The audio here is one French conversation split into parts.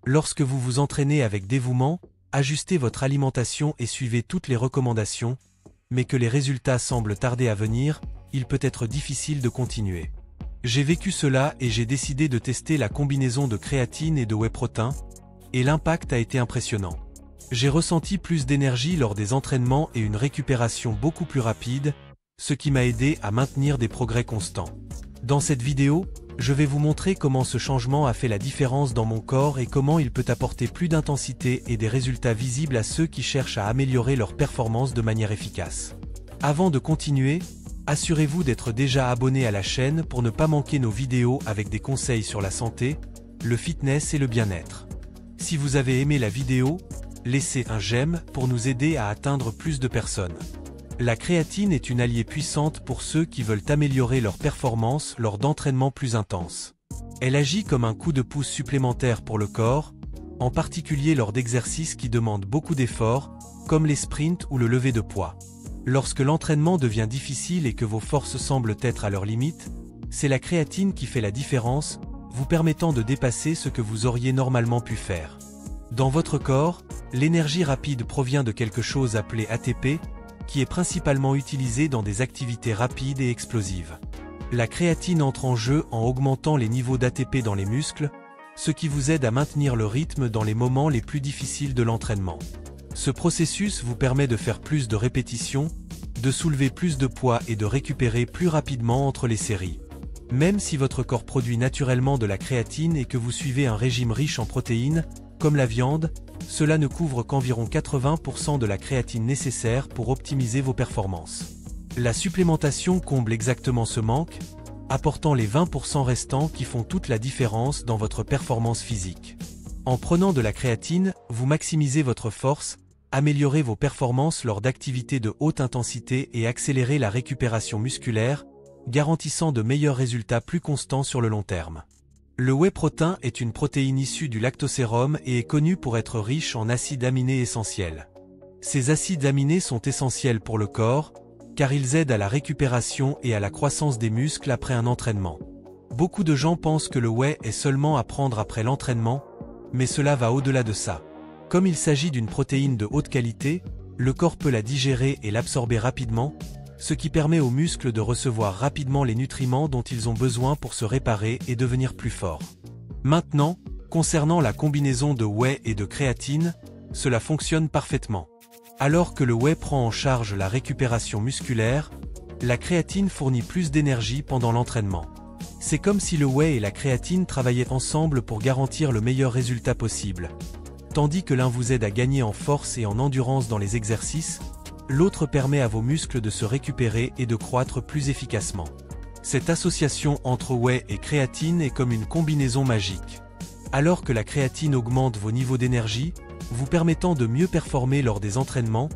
Lorsque vous vous entraînez avec dévouement, ajustez votre alimentation et suivez toutes les recommandations, mais que les résultats semblent tarder à venir, il peut être difficile de continuer. J'ai vécu cela et j'ai décidé de tester la combinaison de créatine et de whey protein, et l'impact a été impressionnant. J'ai ressenti plus d'énergie lors des entraînements et une récupération beaucoup plus rapide, ce qui m'a aidé à maintenir des progrès constants. Dans cette vidéo, je vais vous montrer comment ce changement a fait la différence dans mon corps et comment il peut apporter plus d'intensité et des résultats visibles à ceux qui cherchent à améliorer leur performance de manière efficace. Avant de continuer, assurez-vous d'être déjà abonné à la chaîne pour ne pas manquer nos vidéos avec des conseils sur la santé, le fitness et le bien-être. Si vous avez aimé la vidéo, laissez un j'aime pour nous aider à atteindre plus de personnes. La créatine est une alliée puissante pour ceux qui veulent améliorer leur performance lors d'entraînements plus intenses. Elle agit comme un coup de pouce supplémentaire pour le corps, en particulier lors d'exercices qui demandent beaucoup d'efforts, comme les sprints ou le lever de poids. Lorsque l'entraînement devient difficile et que vos forces semblent être à leur limite, c'est la créatine qui fait la différence, vous permettant de dépasser ce que vous auriez normalement pu faire. Dans votre corps, l'énergie rapide provient de quelque chose appelé ATP, qui est principalement utilisé dans des activités rapides et explosives. La créatine entre en jeu en augmentant les niveaux d'ATP dans les muscles, ce qui vous aide à maintenir le rythme dans les moments les plus difficiles de l'entraînement. Ce processus vous permet de faire plus de répétitions, de soulever plus de poids et de récupérer plus rapidement entre les séries. Même si votre corps produit naturellement de la créatine et que vous suivez un régime riche en protéines, comme la viande, cela ne couvre qu'environ 80% de la créatine nécessaire pour optimiser vos performances. La supplémentation comble exactement ce manque, apportant les 20% restants qui font toute la différence dans votre performance physique. En prenant de la créatine, vous maximisez votre force, améliorez vos performances lors d'activités de haute intensité et accélérez la récupération musculaire, garantissant de meilleurs résultats plus constants sur le long terme. Le whey protein est une protéine issue du lactosérum et est connue pour être riche en acides aminés essentiels. Ces acides aminés sont essentiels pour le corps, car ils aident à la récupération et à la croissance des muscles après un entraînement. Beaucoup de gens pensent que le whey est seulement à prendre après l'entraînement, mais cela va au-delà de ça. Comme il s'agit d'une protéine de haute qualité, le corps peut la digérer et l'absorber rapidement, ce qui permet aux muscles de recevoir rapidement les nutriments dont ils ont besoin pour se réparer et devenir plus forts. Maintenant, concernant la combinaison de whey et de créatine, cela fonctionne parfaitement. Alors que le whey prend en charge la récupération musculaire, la créatine fournit plus d'énergie pendant l'entraînement. C'est comme si le whey et la créatine travaillaient ensemble pour garantir le meilleur résultat possible. Tandis que l'un vous aide à gagner en force et en endurance dans les exercices, l'autre permet à vos muscles de se récupérer et de croître plus efficacement. Cette association entre whey et créatine est comme une combinaison magique. Alors que la créatine augmente vos niveaux d'énergie, vous permettant de mieux performer lors des entraînements,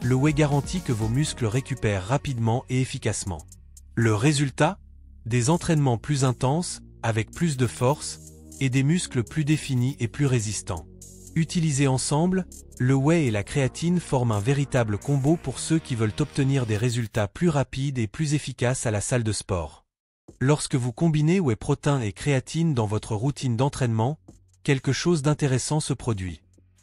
le whey garantit que vos muscles récupèrent rapidement et efficacement. Le résultat ? Des entraînements plus intenses, avec plus de force, et des muscles plus définis et plus résistants. Utilisés ensemble, le whey et la créatine forment un véritable combo pour ceux qui veulent obtenir des résultats plus rapides et plus efficaces à la salle de sport. Lorsque vous combinez whey protein et créatine dans votre routine d'entraînement, quelque chose d'intéressant se produit.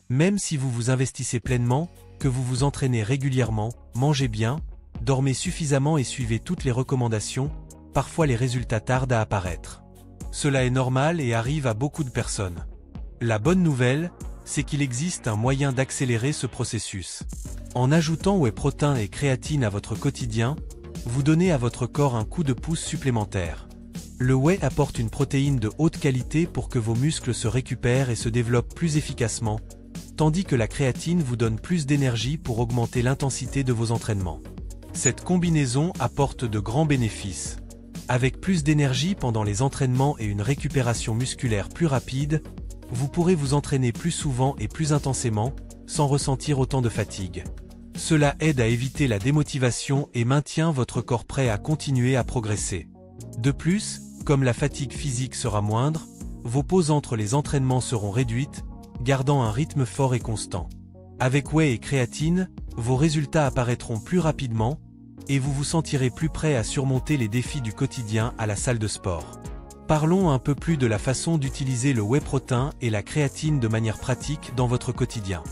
Même si vous vous investissez pleinement, que vous vous entraînez régulièrement, mangez bien, dormez suffisamment et suivez toutes les recommandations, parfois les résultats tardent à apparaître. Cela est normal et arrive à beaucoup de personnes. La bonne nouvelle, c'est qu'il existe un moyen d'accélérer ce processus. En ajoutant whey protein et créatine à votre quotidien, vous donnez à votre corps un coup de pouce supplémentaire. Le whey apporte une protéine de haute qualité pour que vos muscles se récupèrent et se développent plus efficacement, tandis que la créatine vous donne plus d'énergie pour augmenter l'intensité de vos entraînements. Cette combinaison apporte de grands bénéfices. Avec plus d'énergie pendant les entraînements et une récupération musculaire plus rapide, vous pourrez vous entraîner plus souvent et plus intensément, sans ressentir autant de fatigue. Cela aide à éviter la démotivation et maintient votre corps prêt à continuer à progresser. De plus, comme la fatigue physique sera moindre, vos pauses entre les entraînements seront réduites, gardant un rythme fort et constant. Avec whey et créatine, vos résultats apparaîtront plus rapidement, et vous vous sentirez plus prêt à surmonter les défis du quotidien à la salle de sport. Parlons un peu plus de la façon d'utiliser le whey protein et la créatine de manière pratique dans votre quotidien.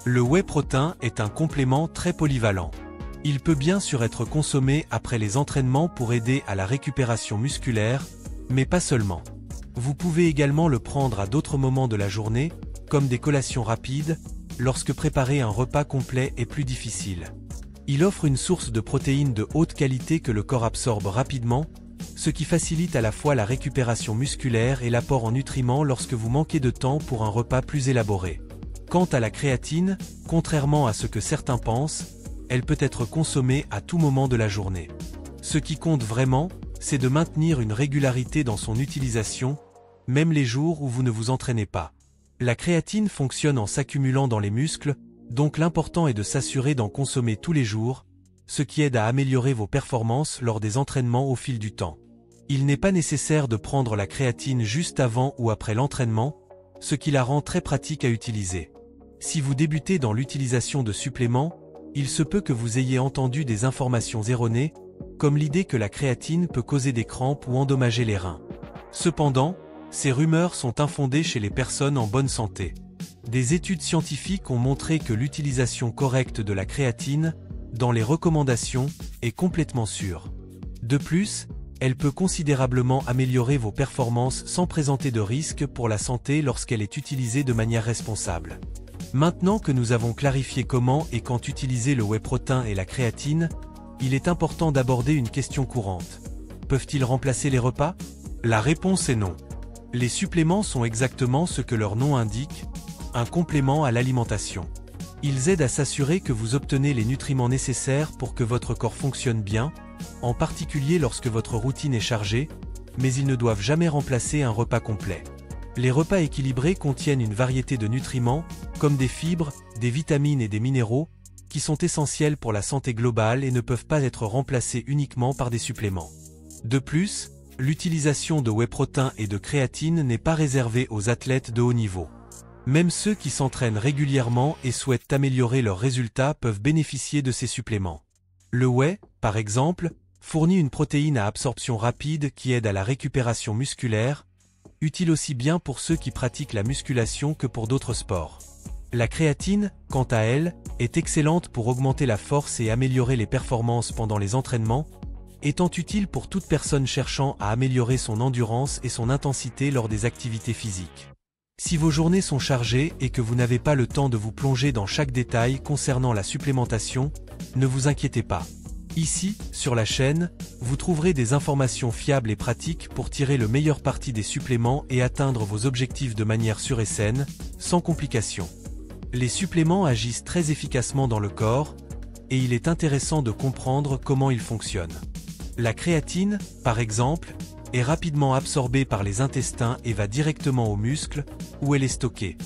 Le whey protein est un complément très polyvalent. Il peut bien sûr être consommé après les entraînements pour aider à la récupération musculaire, mais pas seulement. Vous pouvez également le prendre à d'autres moments de la journée, comme des collations rapides, lorsque préparer un repas complet est plus difficile. Il offre une source de protéines de haute qualité que le corps absorbe rapidement, ce qui facilite à la fois la récupération musculaire et l'apport en nutriments lorsque vous manquez de temps pour un repas plus élaboré. Quant à la créatine, contrairement à ce que certains pensent, elle peut être consommée à tout moment de la journée. Ce qui compte vraiment, c'est de maintenir une régularité dans son utilisation, même les jours où vous ne vous entraînez pas. La créatine fonctionne en s'accumulant dans les muscles, donc l'important est de s'assurer d'en consommer tous les jours, ce qui aide à améliorer vos performances lors des entraînements au fil du temps. Il n'est pas nécessaire de prendre la créatine juste avant ou après l'entraînement, ce qui la rend très pratique à utiliser. Si vous débutez dans l'utilisation de suppléments, il se peut que vous ayez entendu des informations erronées, comme l'idée que la créatine peut causer des crampes ou endommager les reins. Cependant, ces rumeurs sont infondées chez les personnes en bonne santé. Des études scientifiques ont montré que l'utilisation correcte de la créatine, dans les recommandations, est complètement sûre. De plus, elle peut considérablement améliorer vos performances sans présenter de risque pour la santé lorsqu'elle est utilisée de manière responsable. Maintenant que nous avons clarifié comment et quand utiliser le whey protein et la créatine, il est important d'aborder une question courante. Peuvent-ils remplacer les repas? La réponse est non. Les suppléments sont exactement ce que leur nom indique, un complément à l'alimentation. Ils aident à s'assurer que vous obtenez les nutriments nécessaires pour que votre corps fonctionne bien, en particulier lorsque votre routine est chargée, mais ils ne doivent jamais remplacer un repas complet. Les repas équilibrés contiennent une variété de nutriments, comme des fibres, des vitamines et des minéraux, qui sont essentiels pour la santé globale et ne peuvent pas être remplacés uniquement par des suppléments. De plus, l'utilisation de whey protein et de créatine n'est pas réservée aux athlètes de haut niveau. Même ceux qui s'entraînent régulièrement et souhaitent améliorer leurs résultats peuvent bénéficier de ces suppléments. Le whey, par exemple, fournit une protéine à absorption rapide qui aide à la récupération musculaire, utile aussi bien pour ceux qui pratiquent la musculation que pour d'autres sports. La créatine, quant à elle, est excellente pour augmenter la force et améliorer les performances pendant les entraînements, étant utile pour toute personne cherchant à améliorer son endurance et son intensité lors des activités physiques. Si vos journées sont chargées et que vous n'avez pas le temps de vous plonger dans chaque détail concernant la supplémentation, ne vous inquiétez pas. Ici, sur la chaîne, vous trouverez des informations fiables et pratiques pour tirer le meilleur parti des suppléments et atteindre vos objectifs de manière sûre et saine, sans complications. Les suppléments agissent très efficacement dans le corps, et il est intéressant de comprendre comment ils fonctionnent. La créatine, par exemple, est rapidement absorbée par les intestins et va directement aux muscles, où elle est stockée.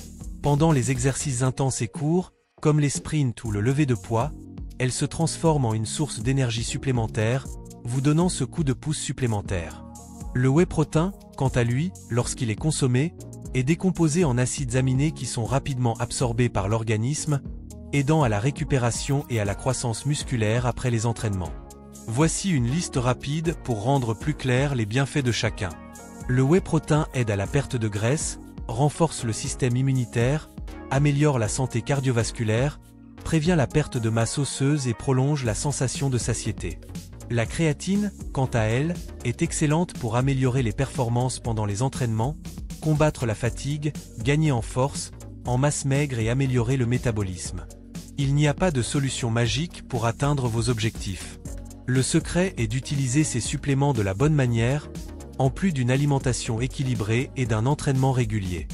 Pendant les exercices intenses et courts, comme les sprints ou le lever de poids, elle se transforme en une source d'énergie supplémentaire, vous donnant ce coup de pouce supplémentaire. Le whey protein, quant à lui, lorsqu'il est consommé, est décomposé en acides aminés qui sont rapidement absorbés par l'organisme, aidant à la récupération et à la croissance musculaire après les entraînements. Voici une liste rapide pour rendre plus clairs les bienfaits de chacun. Le whey protein aide à la perte de graisse, renforce le système immunitaire, améliore la santé cardiovasculaire, prévient la perte de masse osseuse et prolonge la sensation de satiété. La créatine, quant à elle, est excellente pour améliorer les performances pendant les entraînements, combattre la fatigue, gagner en force, en masse maigre et améliorer le métabolisme. Il n'y a pas de solution magique pour atteindre vos objectifs. Le secret est d'utiliser ces suppléments de la bonne manière, en plus d'une alimentation équilibrée et d'un entraînement régulier.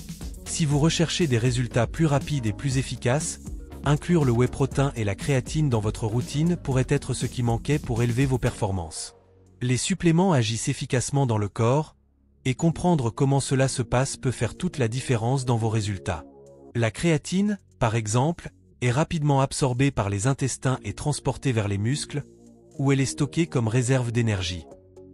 Si vous recherchez des résultats plus rapides et plus efficaces, inclure le whey protein et la créatine dans votre routine pourrait être ce qui manquait pour élever vos performances. Les suppléments agissent efficacement dans le corps, et comprendre comment cela se passe peut faire toute la différence dans vos résultats. La créatine, par exemple, est rapidement absorbée par les intestins et transportée vers les muscles, où elle est stockée comme réserve d'énergie.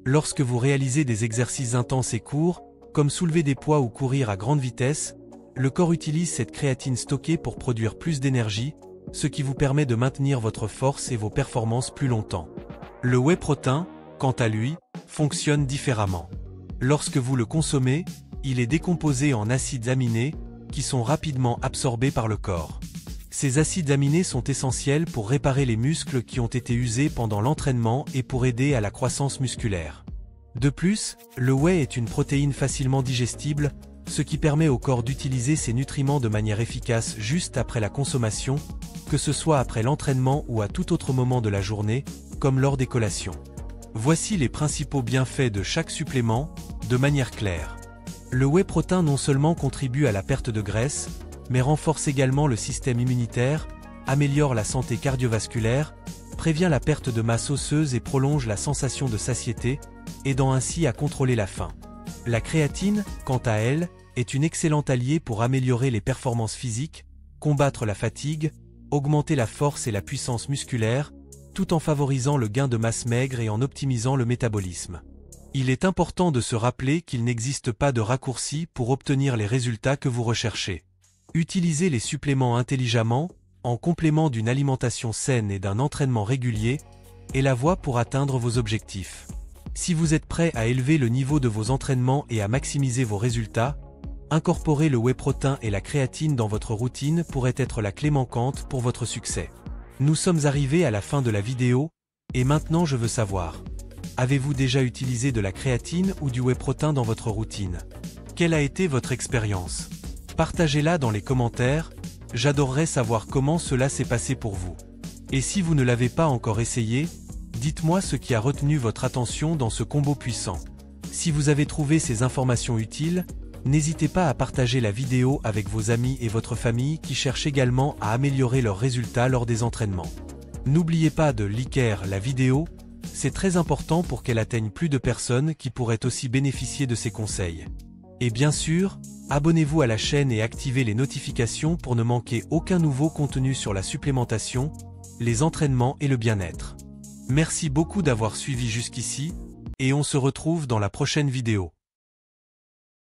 Lorsque vous réalisez des exercices intenses et courts, comme soulever des poids ou courir à grande vitesse, le corps utilise cette créatine stockée pour produire plus d'énergie, ce qui vous permet de maintenir votre force et vos performances plus longtemps. Le whey protein, quant à lui, fonctionne différemment. Lorsque vous le consommez, il est décomposé en acides aminés, qui sont rapidement absorbés par le corps. Ces acides aminés sont essentiels pour réparer les muscles qui ont été usés pendant l'entraînement et pour aider à la croissance musculaire. De plus, le whey est une protéine facilement digestible, ce qui permet au corps d'utiliser ces nutriments de manière efficace juste après la consommation, que ce soit après l'entraînement ou à tout autre moment de la journée, comme lors des collations. Voici les principaux bienfaits de chaque supplément, de manière claire. Le whey protein non seulement contribue à la perte de graisse, mais renforce également le système immunitaire, améliore la santé cardiovasculaire, prévient la perte de masse osseuse et prolonge la sensation de satiété, aidant ainsi à contrôler la faim. La créatine, quant à elle, est une excellente alliée pour améliorer les performances physiques, combattre la fatigue, augmenter la force et la puissance musculaire, tout en favorisant le gain de masse maigre et en optimisant le métabolisme. Il est important de se rappeler qu'il n'existe pas de raccourci pour obtenir les résultats que vous recherchez. Utilisez les suppléments intelligemment, en complément d'une alimentation saine et d'un entraînement régulier, est la voie pour atteindre vos objectifs. Si vous êtes prêt à élever le niveau de vos entraînements et à maximiser vos résultats, incorporer le whey protein et la créatine dans votre routine pourrait être la clé manquante pour votre succès. Nous sommes arrivés à la fin de la vidéo, et maintenant je veux savoir, avez-vous déjà utilisé de la créatine ou du whey protein dans votre routine? Quelle a été votre expérience? Partagez-la dans les commentaires, j'adorerais savoir comment cela s'est passé pour vous. Et si vous ne l'avez pas encore essayé, dites-moi ce qui a retenu votre attention dans ce combo puissant. Si vous avez trouvé ces informations utiles, n'hésitez pas à partager la vidéo avec vos amis et votre famille qui cherchent également à améliorer leurs résultats lors des entraînements. N'oubliez pas de liker la vidéo, c'est très important pour qu'elle atteigne plus de personnes qui pourraient aussi bénéficier de ces conseils. Et bien sûr, abonnez-vous à la chaîne et activez les notifications pour ne manquer aucun nouveau contenu sur la supplémentation, les entraînements et le bien-être. Merci beaucoup d'avoir suivi jusqu'ici, et on se retrouve dans la prochaine vidéo.